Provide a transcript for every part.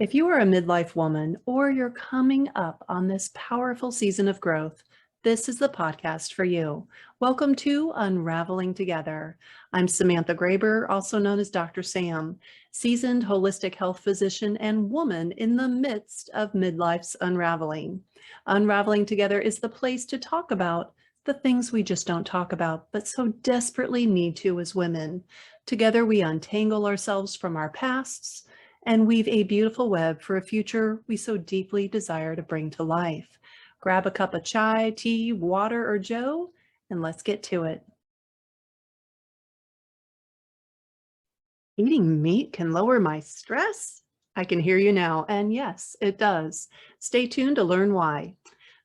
If you are a midlife woman or you're coming up on this powerful season of growth, this is the podcast for you. Welcome to Unraveling Together. I'm Samantha Graber, also known as Dr. Sam, seasoned holistic health physician and woman in the midst of midlife's unraveling. Unraveling Together is the place to talk about the things we just don't talk about, but so desperately need to as women. Together, we untangle ourselves from our pasts and weave a beautiful web for a future we so deeply desire to bring to life. Grab a cup of chai, tea, water, or joe, and let's get to it. Eating meat can lower my stress? I can hear you now, and yes, it does. Stay tuned to learn why.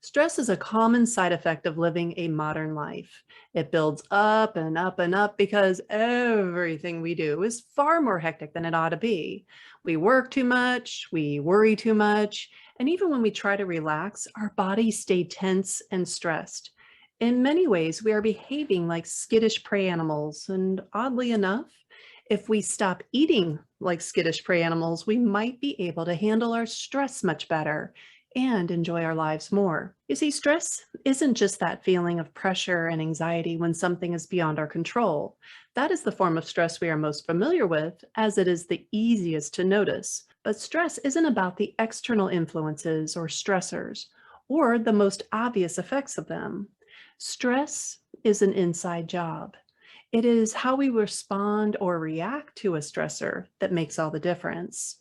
Stress is a common side effect of living a modern life. It builds up and up and up because everything we do is far more hectic than it ought to be. We work too much, we worry too much, and even when we try to relax, our bodies stay tense and stressed. In many ways, we are behaving like skittish prey animals, and oddly enough, if we stop eating like skittish prey animals, we might be able to handle our stress much better and enjoy our lives more. You see, stress isn't just that feeling of pressure and anxiety when something is beyond our control. That is the form of stress we are most familiar with, as it is the easiest to notice. But stress isn't about the external influences or stressors, or the most obvious effects of them. Stress is an inside job. It is how we respond or react to a stressor that makes all the difference.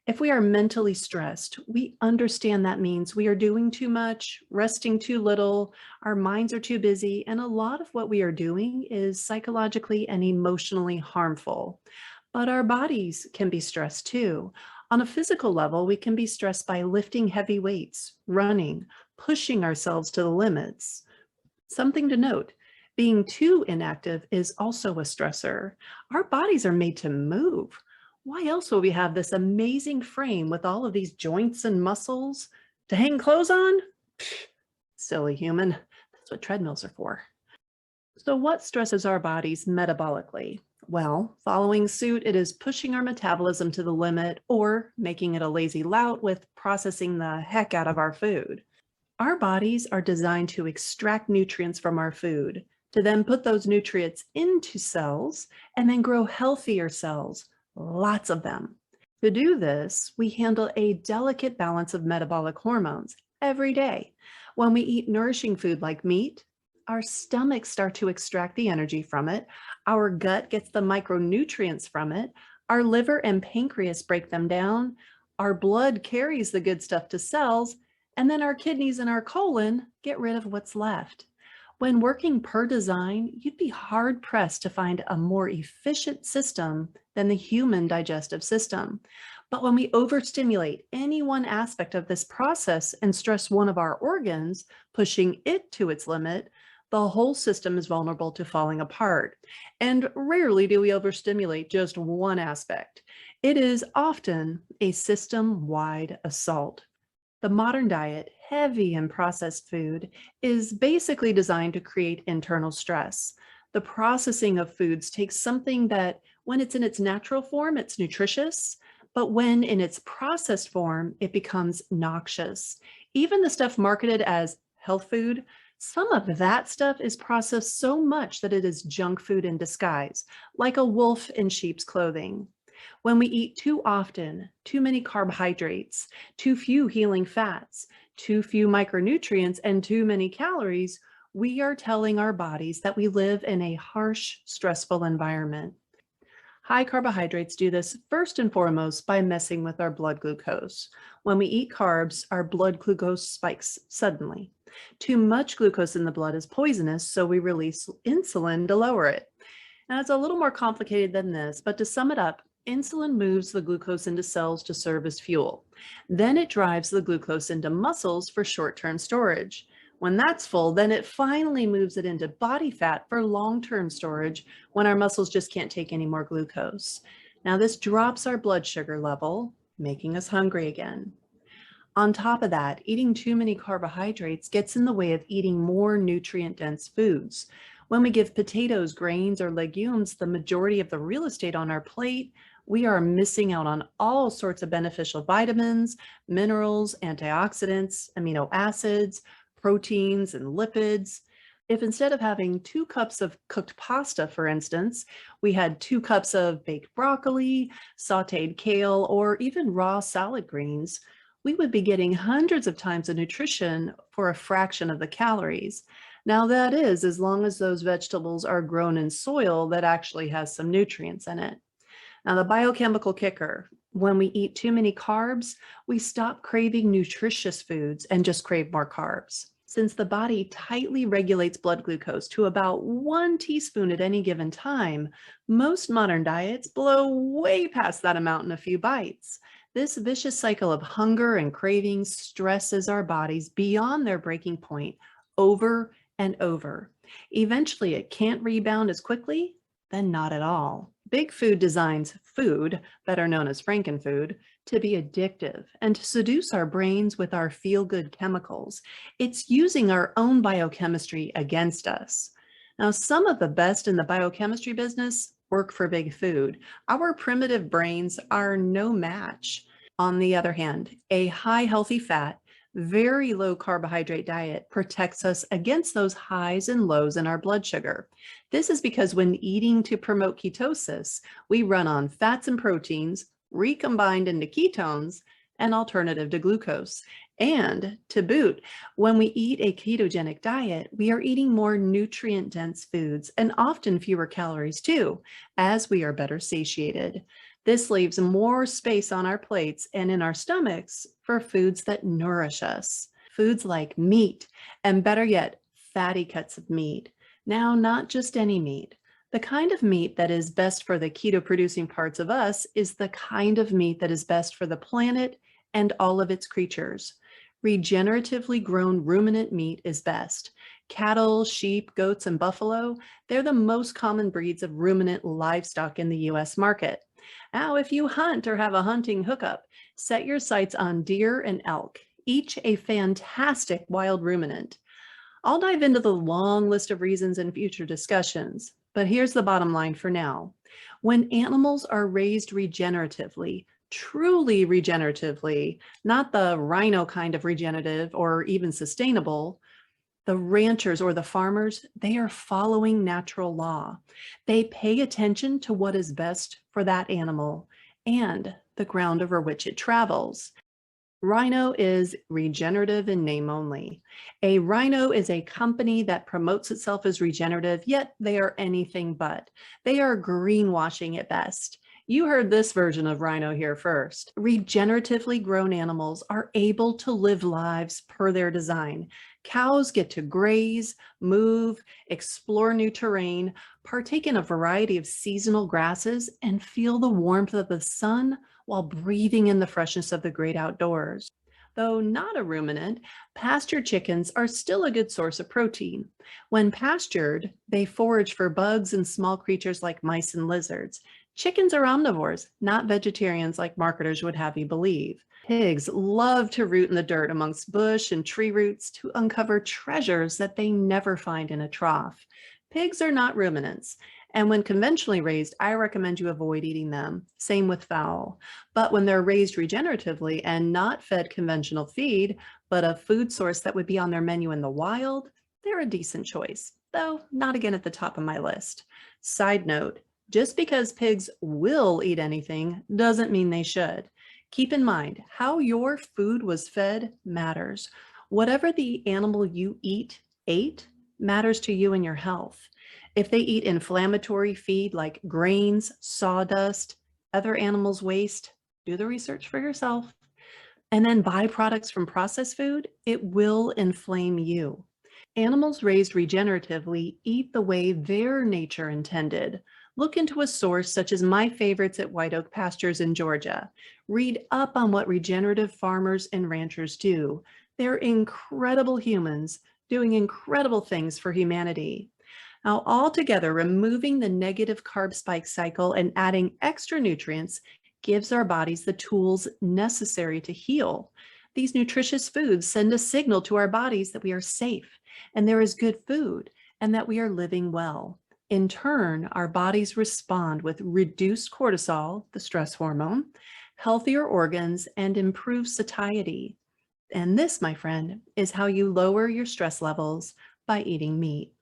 If we are mentally stressed, we understand that means we are doing too much, resting too little, our minds are too busy, and a lot of what we are doing is psychologically and emotionally harmful. But our bodies can be stressed too. On a physical level, we can be stressed by lifting heavy weights, running, pushing ourselves to the limits. Something to note. Being too inactive is also a stressor. Our bodies are made to move. Why else will we have this amazing frame with all of these joints and muscles? To hang clothes on? Pfft, silly human. That's what treadmills are for. So what stresses our bodies metabolically? Well, following suit, it is pushing our metabolism to the limit or making it a lazy lout with processing the heck out of our food. Our bodies are designed to extract nutrients from our food, to then put those nutrients into cells and then grow healthier cells, lots of them. To do this, we handle a delicate balance of metabolic hormones every day. When we eat nourishing food like meat, our stomachs start to extract the energy from it, our gut gets the micronutrients from it, our liver and pancreas break them down, our blood carries the good stuff to cells, and then our kidneys and our colon get rid of what's left. When working per design, you'd be hard pressed to find a more efficient system than the human digestive system. But when we overstimulate any one aspect of this process and stress one of our organs, pushing it to its limit, the whole system is vulnerable to falling apart. And rarely do we overstimulate just one aspect. It is often a system-wide assault. The modern diet, heavy in processed food, is basically designed to create internal stress. The processing of foods takes something that, when it's in its natural form, it's nutritious, but when in its processed form, it becomes noxious. Even the stuff marketed as health food, some of that stuff is processed so much that it is junk food in disguise, like a wolf in sheep's clothing. When we eat too often, too many carbohydrates, too few healing fats, too few micronutrients, and too many calories, we are telling our bodies that we live in a harsh, stressful environment. High carbohydrates do this first and foremost by messing with our blood glucose. When we eat carbs, our blood glucose spikes suddenly. Too much glucose in the blood is poisonous, so we release insulin to lower it. Now, it's a little more complicated than this, but to sum it up, insulin moves the glucose into cells to serve as fuel. Then it drives the glucose into muscles for short-term storage. When that's full, then it finally moves it into body fat for long-term storage when our muscles just can't take any more glucose. Now, this drops our blood sugar level, making us hungry again. On top of that, eating too many carbohydrates gets in the way of eating more nutrient-dense foods. When we give potatoes, grains, or legumes the majority of the real estate on our plate, we are missing out on all sorts of beneficial vitamins, minerals, antioxidants, amino acids, proteins, and lipids. If instead of having 2 cups of cooked pasta, for instance, we had 2 cups of baked broccoli, sauteed kale, or even raw salad greens, we would be getting hundreds of times the nutrition for a fraction of the calories. Now, that is as long as those vegetables are grown in soil that actually has some nutrients in it. Now, the biochemical kicker: when we eat too many carbs, we stop craving nutritious foods and just crave more carbs. Since the body tightly regulates blood glucose to about 1 teaspoon at any given time, most modern diets blow way past that amount in a few bites. This vicious cycle of hunger and cravings stresses our bodies beyond their breaking point over and over. Eventually, it can't rebound as quickly, then not at all. Big Food designs food, better known as Frankenfood, to be addictive and to seduce our brains with our feel-good chemicals. It's using our own biochemistry against us. Now, some of the best in the biochemistry business work for Big Food. Our primitive brains are no match. On the other hand, a high healthy fat, very low carbohydrate diet protects us against those highs and lows in our blood sugar. This is because when eating to promote ketosis, we run on fats and proteins recombined into ketones, an alternative to glucose. And to boot, when we eat a ketogenic diet, we are eating more nutrient-dense foods and often fewer calories too, as we are better satiated. This leaves more space on our plates and in our stomachs for foods that nourish us. Foods like meat, and better yet, fatty cuts of meat. Now, not just any meat. The kind of meat that is best for the keto-producing parts of us is the kind of meat that is best for the planet and all of its creatures. Regeneratively grown ruminant meat is best. Cattle, sheep, goats, and buffalo, they're the most common breeds of ruminant livestock in the US market. Now, if you hunt or have a hunting hookup, set your sights on deer and elk, each a fantastic wild ruminant. I'll dive into the long list of reasons in future discussions, but here's the bottom line for now. When animals are raised regeneratively, truly regeneratively, not the Rhino kind of regenerative or even sustainable, the ranchers or the farmers, they are following natural law. They pay attention to what is best for that animal and the ground over which it travels. Rhino is regenerative in name only. A rhino is a company that promotes itself as regenerative, yet they are anything but. They are greenwashing at best. You heard this version of Rhino here first. Regeneratively grown animals are able to live lives per their design. Cows get to graze, move, explore new terrain, partake in a variety of seasonal grasses, and feel the warmth of the sun while breathing in the freshness of the great outdoors. Though not a ruminant, pastured chickens are still a good source of protein. When pastured, they forage for bugs and small creatures like mice and lizards. Chickens are omnivores, not vegetarians like marketers would have you believe. Pigs love to root in the dirt amongst bush and tree roots to uncover treasures that they never find in a trough. Pigs are not ruminants, and when conventionally raised, I recommend you avoid eating them. Same with fowl. But when they're raised regeneratively and not fed conventional feed, but a food source that would be on their menu in the wild, they're a decent choice, though not again at the top of my list. Side note, just because pigs will eat anything doesn't mean they should. Keep in mind, how your food was fed matters. Whatever the animal you ate matters to you and your health. If they eat inflammatory feed like grains, sawdust, other animals' waste, do the research for yourself. And then byproducts from processed food, it will inflame you. Animals raised regeneratively eat the way their nature intended. Look into a source such as my favorites at White Oak Pastures in Georgia. Read up on what regenerative farmers and ranchers do. They're incredible humans doing incredible things for humanity. Now, altogether, removing the negative carb spike cycle and adding extra nutrients gives our bodies the tools necessary to heal. These nutritious foods send a signal to our bodies that we are safe and there is good food and that we are living well. In turn, our bodies respond with reduced cortisol, the stress hormone, healthier organs, and improved satiety. And this, my friend, is how you lower your stress levels by eating meat.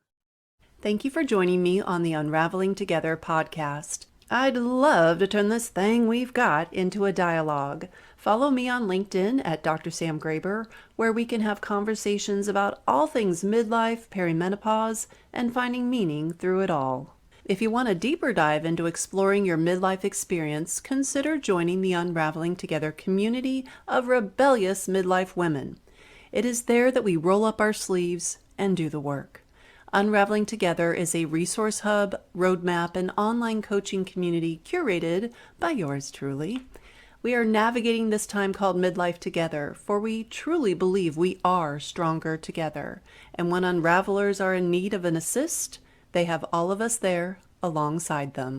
Thank you for joining me on the Unraveling Together podcast. I'd love to turn this thing we've got into a dialogue. Follow me on LinkedIn at Dr. Sam Graber, where we can have conversations about all things midlife, perimenopause, and finding meaning through it all. If you want a deeper dive into exploring your midlife experience, consider joining the Unraveling Together community of rebellious midlife women. It is there that we roll up our sleeves and do the work. Unraveling Together is a resource hub, roadmap, and online coaching community curated by yours truly. We are navigating this time called midlife together, for we truly believe we are stronger together. And when unravelers are in need of an assist, they have all of us there alongside them.